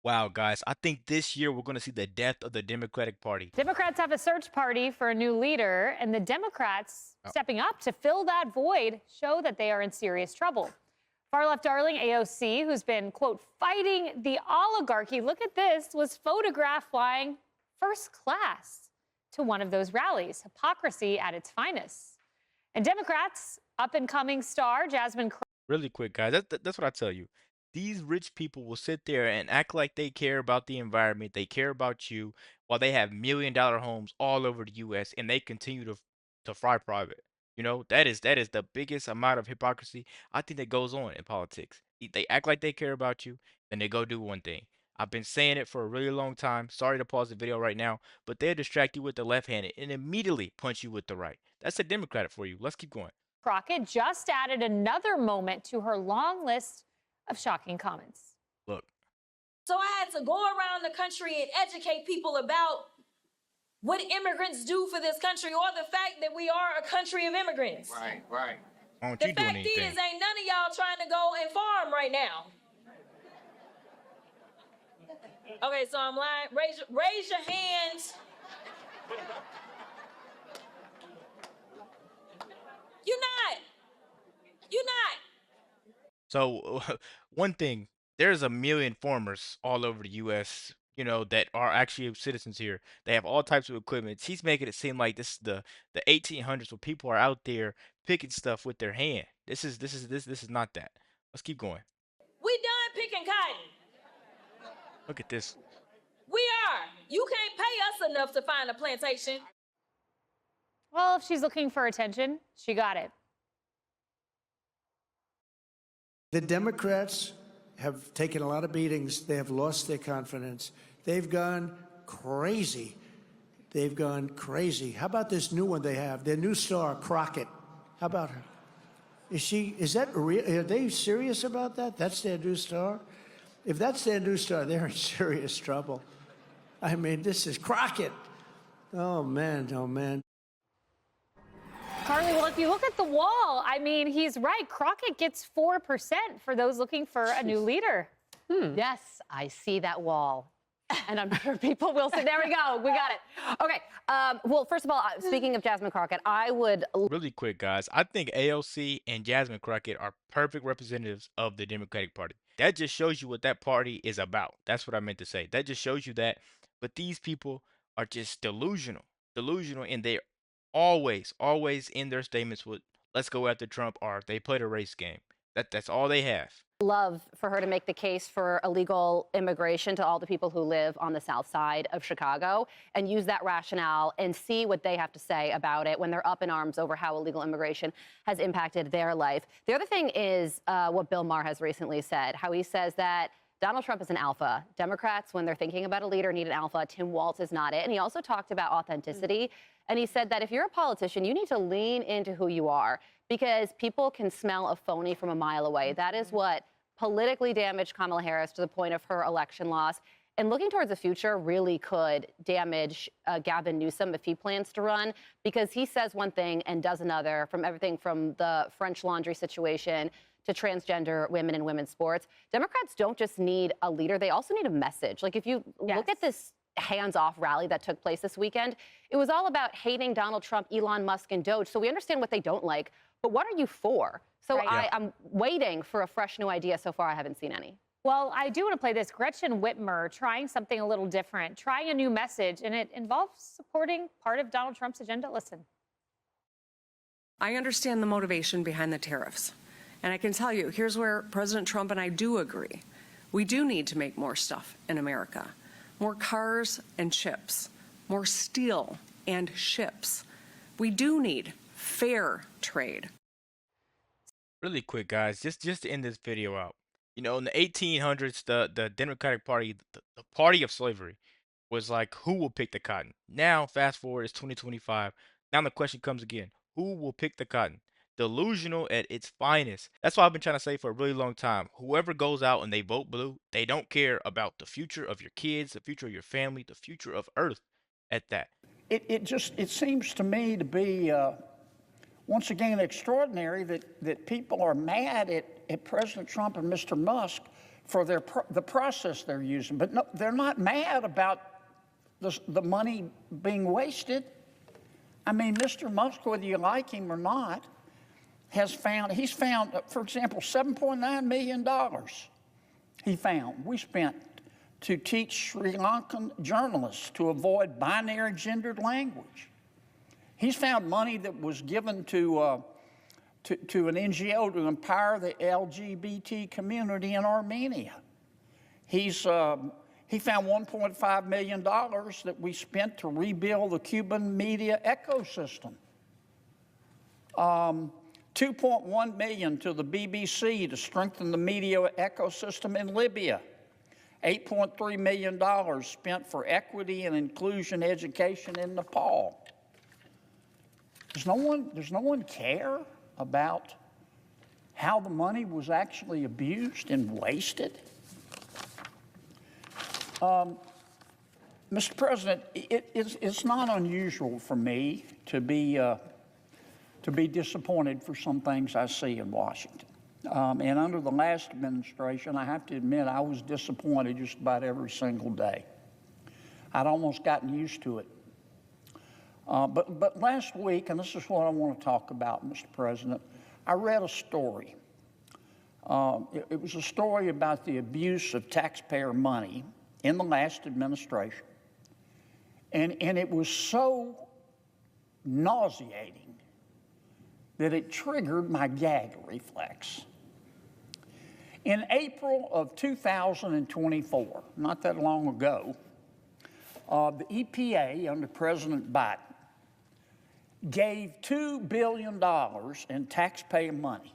Wow, guys, I think this year we're going to see the death of the Democratic Party. Democrats have a search party for a new leader, and the Democrats Oh, stepping up to fill that void show that they are in serious trouble. Far left darling AOC, who's been, quote, fighting the oligarchy, look at this, was photographed flying first class to one of those rallies. Hypocrisy at its finest. And Democrats, up and coming star Jasmine really quick, guys, that's what I tell you. These rich people will sit there and act like they care about the environment, they care about you, while they have million-dollar homes all over the U.S. and they continue to fry private. You know, that is the biggest amount of hypocrisy I think that goes on in politics. They act like they care about you, then they go do one thing. I've been saying it for a really long time. Sorry to pause the video right now, but they'll distract you with the left-handed and immediately punch you with the right. That's a Democrat for you. Let's keep going. Crockett just added another moment to her long list of shocking comments. Look. So I had to go around the country and educate people about what immigrants do for this country, or the fact that we are a country of immigrants. Right, right. Why don't The you doing fact is, anything? ain't none of y'all trying to go and farm right now. Okay, so I'm lying. Raise your hands. You're not. You're not. So one thing, there's a million farmers all over the U.S. You know that are actually citizens here. They have all types of equipment. He's making it seem like this is the 1800s where people are out there picking stuff with their hand. This is not that. Let's keep going. We done picking cotton. Look at this. We are. You can't pay us enough to find a plantation. Well, if she's looking for attention, she got it. The Democrats have taken a lot of beatings. They have lost their confidence. They've gone crazy. They've gone crazy. How about this new one they have? Their new star, Crockett. How about her? Is that real? Are they serious about that? That's their new star? If that's their new star, they're in serious trouble. I mean, this is Crockett. Oh, man, oh, man. Carly, well, if you look at the wall, I mean, he's right. Crockett gets 4% for those looking for a new leader. Yes, I see that wall. And I'm sure people will say, there we go, we got it. Okay, well, first of all, speaking of Jasmine Crockett, I would... Really quick, guys. I think AOC and Jasmine Crockett are perfect representatives of the Democratic Party. That just shows you what that party is about. That's what I meant to say. That just shows you that. But these people are just delusional. Delusional, and they're always in their statements with let's go after Trump, or they played a race game. That's all they have. Love for her to make the case for illegal immigration to all the people who live on the south side of Chicago and use that rationale and see what they have to say about it when they're up in arms over how illegal immigration has impacted their life. The other thing is what Bill Maher has recently said, how he says that Donald Trump is an alpha. Democrats, when they're thinking about a leader, need an alpha. Tim Walz is not it. And he also talked about authenticity. And he said that if you're a politician, you need to lean into who you are because people can smell a phony from a mile away. That is what politically damaged Kamala Harris to the point of her election loss. And looking towards the future really could damage Gavin Newsom if he plans to run, because he says one thing and does another, from everything from the French Laundry situation to transgender women in women's sports. Democrats don't just need a leader, they also need a message. Like if you look at this hands-off rally that took place this weekend, it was all about hating Donald Trump, Elon Musk, and Doge. So we understand what they don't like, but what are you for? So Right. I'm waiting for a fresh new idea. So far, I haven't seen any. Well, I do want to play this. Gretchen Whitmer trying something a little different, trying a new message, and it involves supporting part of Donald Trump's agenda. Listen. I understand the motivation behind the tariffs. And I can tell you, here's where President Trump and I do agree. We do need to make more stuff in America. More cars and chips, more steel and ships. We do need fair trade. Really quick, guys, just to end this video out. You know, in the 1800s, the Democratic Party, the party of slavery, was like, who will pick the cotton? Now, fast forward, it's 2025. Now the question comes again, who will pick the cotton? Delusional at its finest. That's what I've been trying to say for a really long time. Whoever goes out and they vote blue, they don't care about the future of your kids, the future of your family, the future of Earth at that. It seems to me to be once again extraordinary that people are mad at President Trump and Mr. Musk for the process they're using. But no, they're not mad about the money being wasted. I mean, Mr. Musk, whether you like him or not, he's found, for example, $7.9 million we spent to teach Sri Lankan journalists to avoid binary gendered language. He's found money that was given to an NGO to empower the LGBT community in Armenia. He found $1.5 million that we spent to rebuild the Cuban media ecosystem. $2.1 million to the BBC to strengthen the media ecosystem in Libya. $8.3 million spent for equity and inclusion education in Nepal. Does no one care about how the money was actually abused and wasted? Mr. President, it's not unusual for me to be disappointed for some things I see in Washington. And under the last administration, I have to admit, I was disappointed just about every single day. I'd almost gotten used to it. But last week, and this is what I want to talk about, Mr. President, I read a story. It was a story about the abuse of taxpayer money in the last administration. And it was so nauseating that it triggered my gag reflex. In April of 2024, not that long ago, the EPA under President Biden gave $2 billion in taxpayer money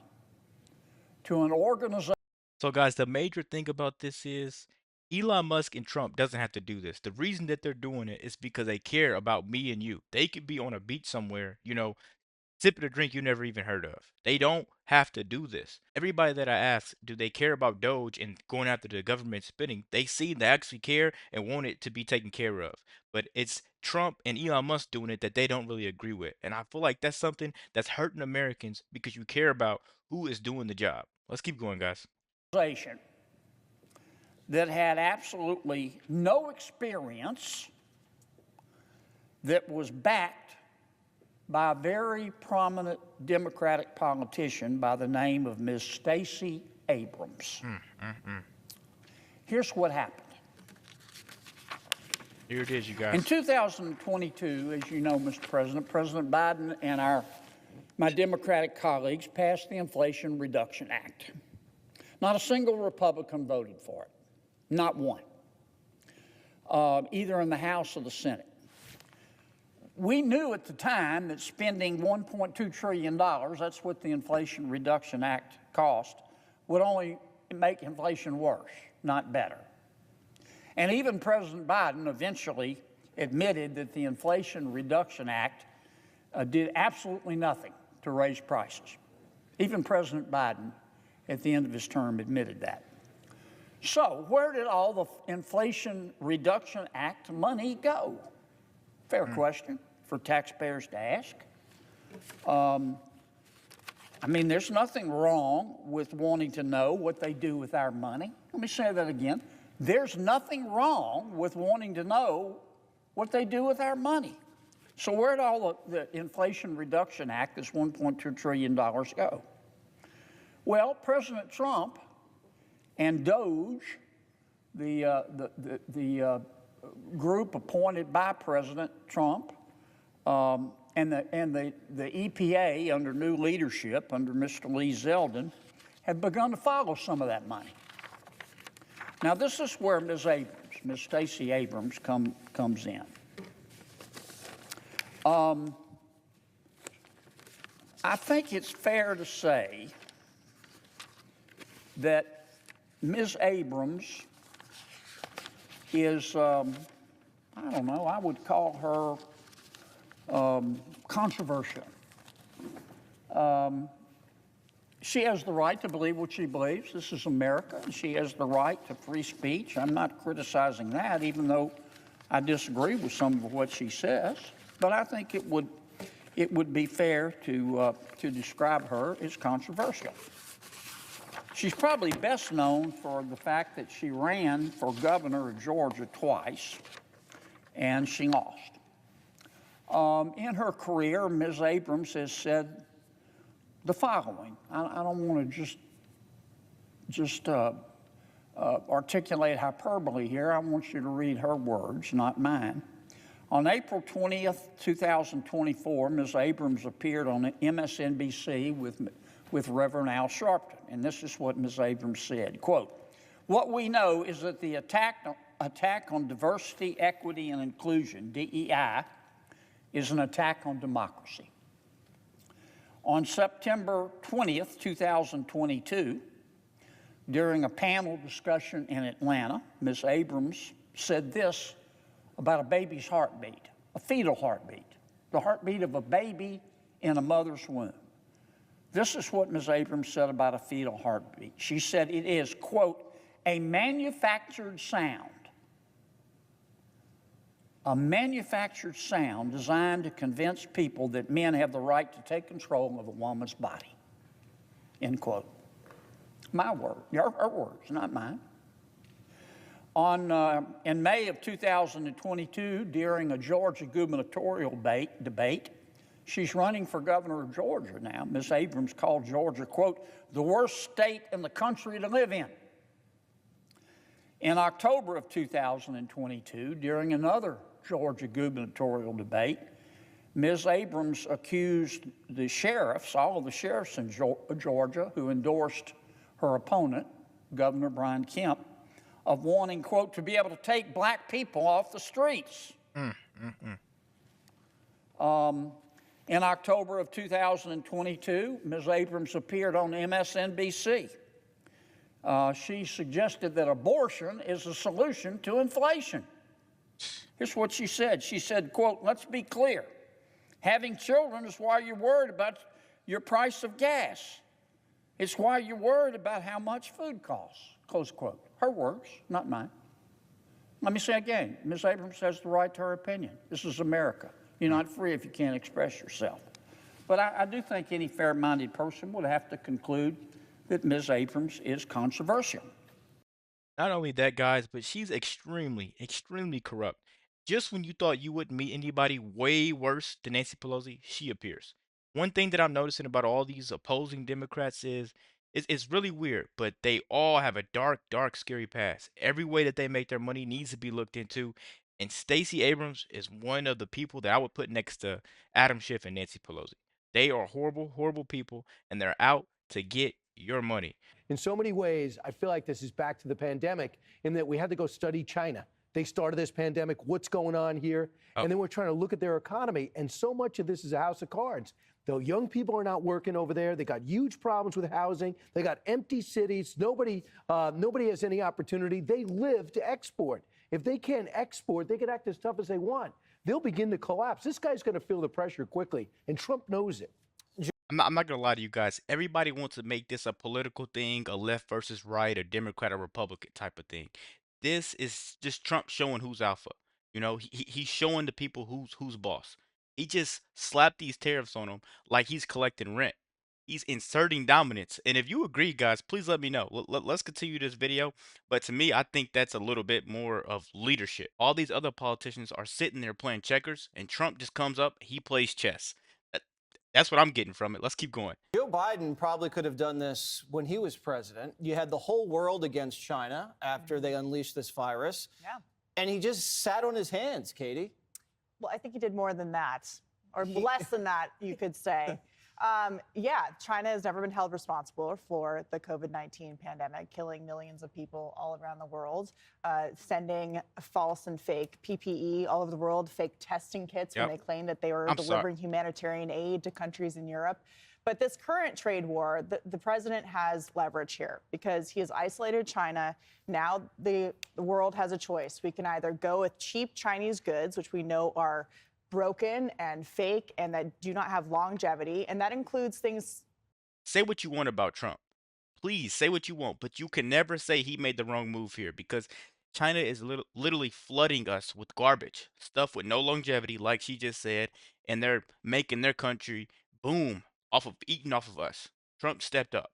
to an organization. So guys, the major thing about this is Elon Musk and Trump doesn't have to do this. The reason that they're doing it is because they care about me and you. They could be on a beach somewhere, sipping a drink you never even heard of. They don't have to do this. Everybody that I ask, do they care about Doge and going after the government spending? They seem to actually care and want it to be taken care of. But it's Trump and Elon Musk doing it that they don't really agree with. And I feel like that's something that's hurting Americans because you care about who is doing the job. Let's keep going, guys. That had absolutely no experience, that was backed by a very prominent Democratic politician by the name of Ms. Stacey Abrams. Here's what happened. Here it is, you guys. In 2022, as you know, Mr. President, President Biden and my Democratic colleagues passed the Inflation Reduction Act. Not a single Republican voted for it. Not one. Either in the House or the Senate. We knew at the time that spending $1.2 trillion, that's what the Inflation Reduction Act cost, would only make inflation worse, not better. And even President Biden eventually admitted that the Inflation Reduction Act did absolutely nothing to raise prices. Even President Biden, at the end of his term, admitted that. So where did all the Inflation Reduction Act money go? Fair question for taxpayers to ask. I mean, there's nothing wrong with wanting to know what they do with our money. Let me say that again. There's nothing wrong with wanting to know what they do with our money. So where did all the Inflation Reduction Act, this $1.2 trillion, go? Well, President Trump and Doge, the group appointed by President Trump, and the EPA under new leadership, under Mr. Lee Zeldin, have begun to follow some of that money. Now, this is where Ms. Stacey Abrams comes in. I think it's fair to say that Ms. Abrams is, I don't know, I would call her controversial. She has the right to believe what she believes. This is America, and she has the right to free speech. I'm not criticizing that, even though I disagree with some of what she says. But I think it would be fair to describe her as controversial. She's probably best known for the fact that she ran for governor of Georgia twice, and she lost. In her career, Ms. Abrams has said the following. I don't want to just articulate hyperbole here. I want you to read her words, not mine. On April 20th, 2024, Ms. Abrams appeared on MSNBC with Reverend Al Sharpton, and this is what Ms. Abrams said, quote, "What we know is that the attack on diversity, equity, and inclusion, DEI, is an attack on democracy." On September 20th, 2022, during a panel discussion in Atlanta, Ms. Abrams said this about a baby's heartbeat, a fetal heartbeat, the heartbeat of a baby in a mother's womb. This is what Ms. Abrams said about a fetal heartbeat. She said it is, quote, a manufactured sound designed to convince people that men have the right to take control of a woman's body, end quote. My word, her words, not mine. In May of 2022, during a Georgia gubernatorial debate, she's running for governor of Georgia now. Ms. Abrams called Georgia, quote, the worst state in the country to live in. In October of 2022, during another Georgia gubernatorial debate, Ms. Abrams accused the sheriffs, all of the sheriffs in Georgia who endorsed her opponent, Governor Brian Kemp, of wanting, quote, to be able to take black people off the streets. In October of 2022, Ms. Abrams appeared on MSNBC. She suggested that abortion is a solution to inflation. Here's what she said. She said, quote, let's be clear. Having children is why you're worried about your price of gas. It's why you're worried about how much food costs, close quote. Her words, not mine. Let me say again, Ms. Abrams has the right to her opinion. This is America. You're not free if you can't express yourself. But I do think any fair-minded person would have to conclude that Ms. Abrams is controversial. Not only that, guys, but she's extremely, extremely corrupt. Just when you thought you wouldn't meet anybody way worse than Nancy Pelosi, she appears. One thing that I'm noticing about all these opposing Democrats is it's really weird, but they all have a dark, dark, scary past. Every way that they make their money needs to be looked into. And Stacey Abrams is one of the people that I would put next to Adam Schiff and Nancy Pelosi. They are horrible, horrible people, and they're out to get your money. In so many ways, I feel like this is back to the pandemic in that we had to go study China. They started this pandemic, what's going on here? And then we're trying to look at their economy. And so much of this is a house of cards. The young people are not working over there. They got huge problems with housing. They got empty cities. Nobody has any opportunity. They live to export. If they can't export, they can act as tough as they want. They'll begin to collapse. This guy's going to feel the pressure quickly, and Trump knows it. I'm not gonna lie to you guys. Everybody wants to make this a political thing, a left versus right, a Democrat or Republican type of thing. This is just Trump showing who's alpha. You know, he's showing the people who's boss. He just slapped these tariffs on them like he's collecting rent. He's inserting dominance. And if you agree, guys, please let me know. Let's continue this video. But to me, I think that's a little bit more of leadership. All these other politicians are sitting there playing checkers, and Trump just comes up, he plays chess. That's what I'm getting from it. Let's keep going. Joe Biden probably could have done this when he was president. You had the whole world against China after they unleashed this virus. Yeah. And he just sat on his hands, Katie. Well, I think he did more than that, or less than that, you could say. Yeah, China has never been held responsible for the COVID-19 pandemic, killing millions of people all around the world, sending false and fake PPE all over the world, fake testing kits when they claimed that they were delivering humanitarian aid to countries in Europe. But this current trade war, the president has leverage here because he has isolated China. Now the world has a choice. We can either go with cheap Chinese goods, which we know are broken and fake and that do not have longevity. And that includes things. Say what you want about Trump. Please say what you want, but you can never say he made the wrong move here because China is literally flooding us with garbage, stuff with no longevity, like she just said, and they're making their country boom eating off of us. Trump stepped up.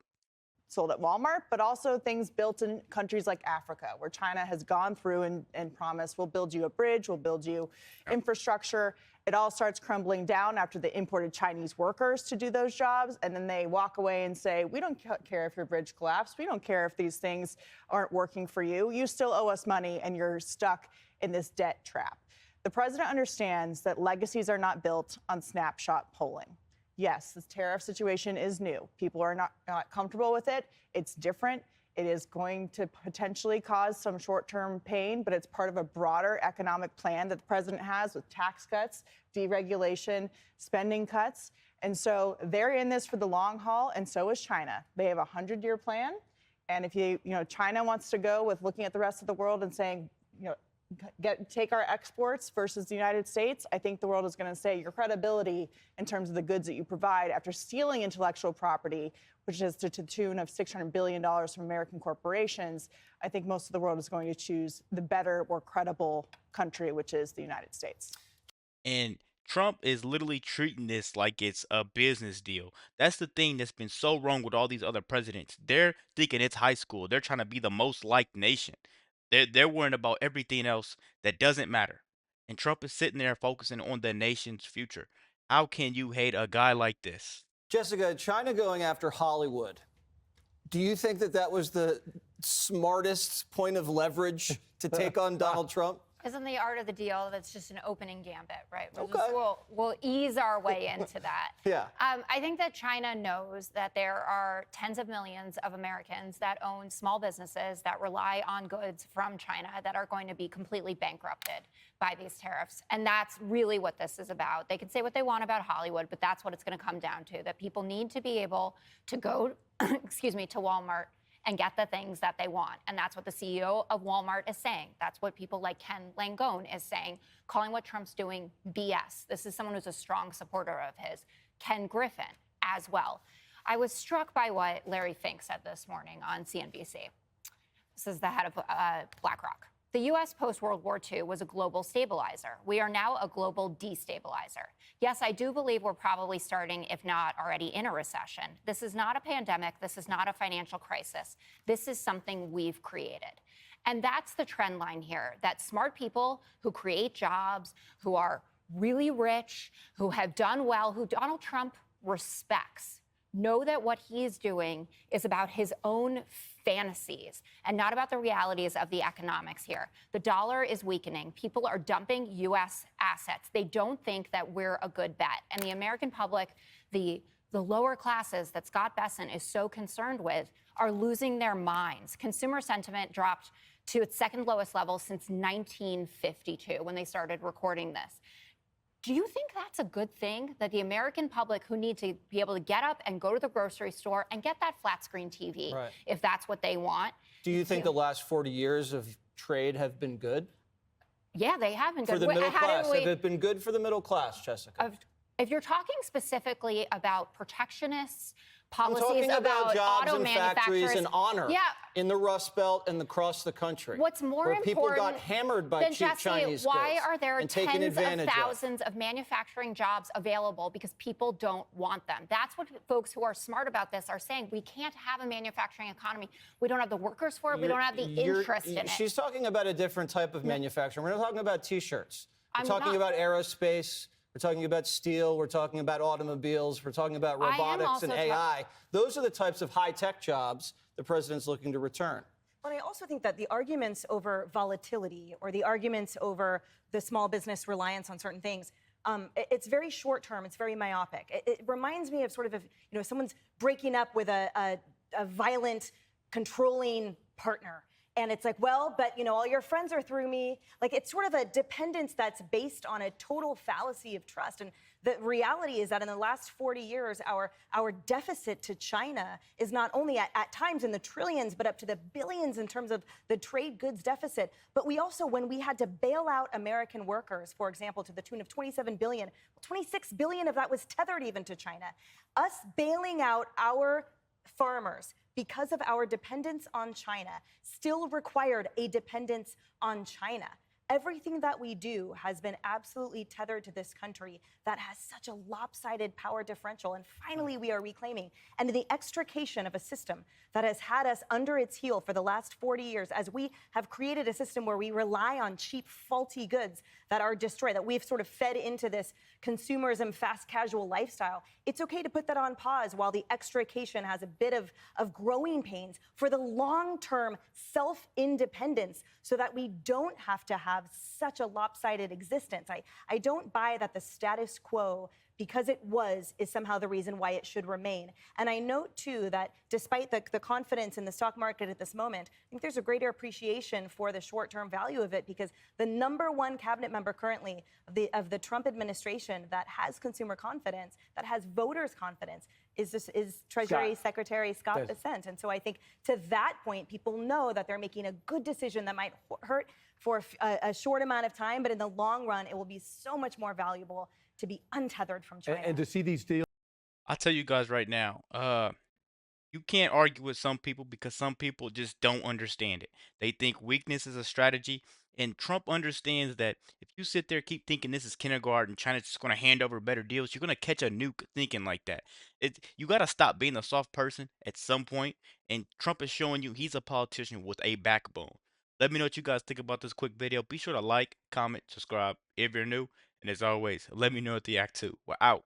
sold at Walmart, but also things built in countries like Africa, where China has gone through and promised, we'll build you a bridge, we'll build you infrastructure. It all starts crumbling down after they imported Chinese workers to do those jobs. And then they walk away and say, we don't care if your bridge collapsed. We don't care if these things aren't working for you. You still owe us money and you're stuck in this debt trap. The president understands that legacies are not built on snapshot polling. Yes, this tariff situation is new. People are not comfortable with it. It's different. It is going to potentially cause some short-term pain, but it's part of a broader economic plan that the president has with tax cuts, deregulation, spending cuts. And so they're in this for the long haul, and so is China. They have a 100-year plan. And if China wants to go with looking at the rest of the world and saying, take our exports versus the United States, I think the world is going to say your credibility in terms of the goods that you provide after stealing intellectual property, which is to the tune of $600 billion from American corporations, I think most of the world is going to choose the better, more credible country, which is the United States. And Trump is literally treating this like it's a business deal. That's the thing that's been so wrong with all these other presidents. They're thinking it's high school. They're trying to be the most liked nation. They're worrying about everything else that doesn't matter. And Trump is sitting there focusing on the nation's future. How can you hate a guy like this? Jessica, China going after Hollywood. Do you think that that was the smartest point of leverage to take on Donald Trump? Isn't the art of the deal that's just an opening gambit, right? Okay. We'll ease our way into that. Yeah. I think that China knows that there are tens of millions of Americans that own small businesses that rely on goods from China that are going to be completely bankrupted by these tariffs. And that's really what this is about. They can say what they want about Hollywood, but that's what it's going to come down to, that people need to be able to go, excuse me, to Walmart and get the things that they want. And that's what the CEO of Walmart is saying. That's what people like Ken Langone is saying, calling what Trump's doing BS. This is someone who's a strong supporter of his. Ken Griffin as well. I was struck by what Larry Fink said this morning on CNBC. This is the head of BlackRock. The U.S. post-World War II was a global stabilizer. We are now a global destabilizer. Yes, I do believe we're probably starting, if not already, in a recession. This is not a pandemic. This is not a financial crisis. This is something we've created. And that's the trend line here, that smart people who create jobs, who are really rich, who have done well, who Donald Trump respects, know that what he is doing is about his own fantasies and not about the realities of the economics here. The dollar is weakening. People are dumping U.S. assets. They don't think that we're a good bet. And the American public, the lower classes that Scott Bessent is so concerned with, are losing their minds. Consumer sentiment dropped to its second lowest level since 1952 when they started recording this. Do you think that's a good thing, that the American public, who need to be able to get up and go to the grocery store and get that flat screen TV, Right, if that's what they want? Do you think the last 40 years of trade have been good? Yeah, they have been good. For the middle class. Have it been good for the middle class, Jessica? If you're talking specifically about protectionists, policies I'm talking about jobs auto and manufacturers, factories and honor yeah, in the Rust Belt and across the country. What's more where important people got hammered by than cheap Jesse, Chinese why goods are there and taken tens of advantage thousands of manufacturing jobs available? Because people don't want them. That's what folks who are smart about this are saying. We can't have a manufacturing economy. We don't have the workers for it. We don't have the interest in it. She's talking about a different type of manufacturing. We're not talking about T-shirts. We're talking about aerospace. We're talking about steel. We're talking about automobiles. We're talking about robotics and AI. Those are the types of high-tech jobs the president's looking to return. But I also think that the arguments over volatility or the arguments over the small business reliance on certain things, it's very short term. It's very myopic. It reminds me of sort of if someone's breaking up with a violent, controlling partner. And it's like, well, but all your friends are through me. Like, it's sort of a dependence that's based on a total fallacy of trust. And the reality is that in the last 40 years, our deficit to China is not only at times in the trillions, but up to the billions in terms of the trade goods deficit. But we also, when we had to bail out American workers, for example, to the tune of $27 billion, 26 billion of that was tethered even to China. Us bailing out our farmers because of our dependence on China still required a dependence on China. everything that we do has been absolutely tethered to this country that has such a lopsided power differential. And finally, we are reclaiming. And the extrication of a system that has had us under its heel for the last 40 years, as we have created a system where we rely on cheap, faulty goods that are destroyed, that we've sort of fed into this consumerism, fast casual lifestyle. It's okay to put that on pause while the extrication has a bit of growing pains for the long-term self-independence so that we don't have to have such a lopsided existence. I don't buy that the status quo, because it is somehow the reason why it should remain. And I note, too, that despite the confidence in the stock market at this moment, I think there's a greater appreciation for the short-term value of it, because the #1 cabinet member currently of the Trump administration that has consumer confidence, that has voters' confidence, is Treasury Secretary Scott Bessent. And so I think to that point, people know that they're making a good decision that might hurt for a short amount of time, but in the long run, it will be so much more valuable to be untethered from China. And to see these deals. I'll tell you guys right now, you can't argue with some people because some people just don't understand it. They think weakness is a strategy, and Trump understands that if you sit there keep thinking this is kindergarten, China's just going to hand over better deals, you're going to catch a nuke thinking like that. You got to stop being a soft person at some point, and Trump is showing you he's a politician with a backbone. Let me know what you guys think about this quick video. Be sure to like, comment, subscribe if you're new, and as always, let me know what the act 2. We're out.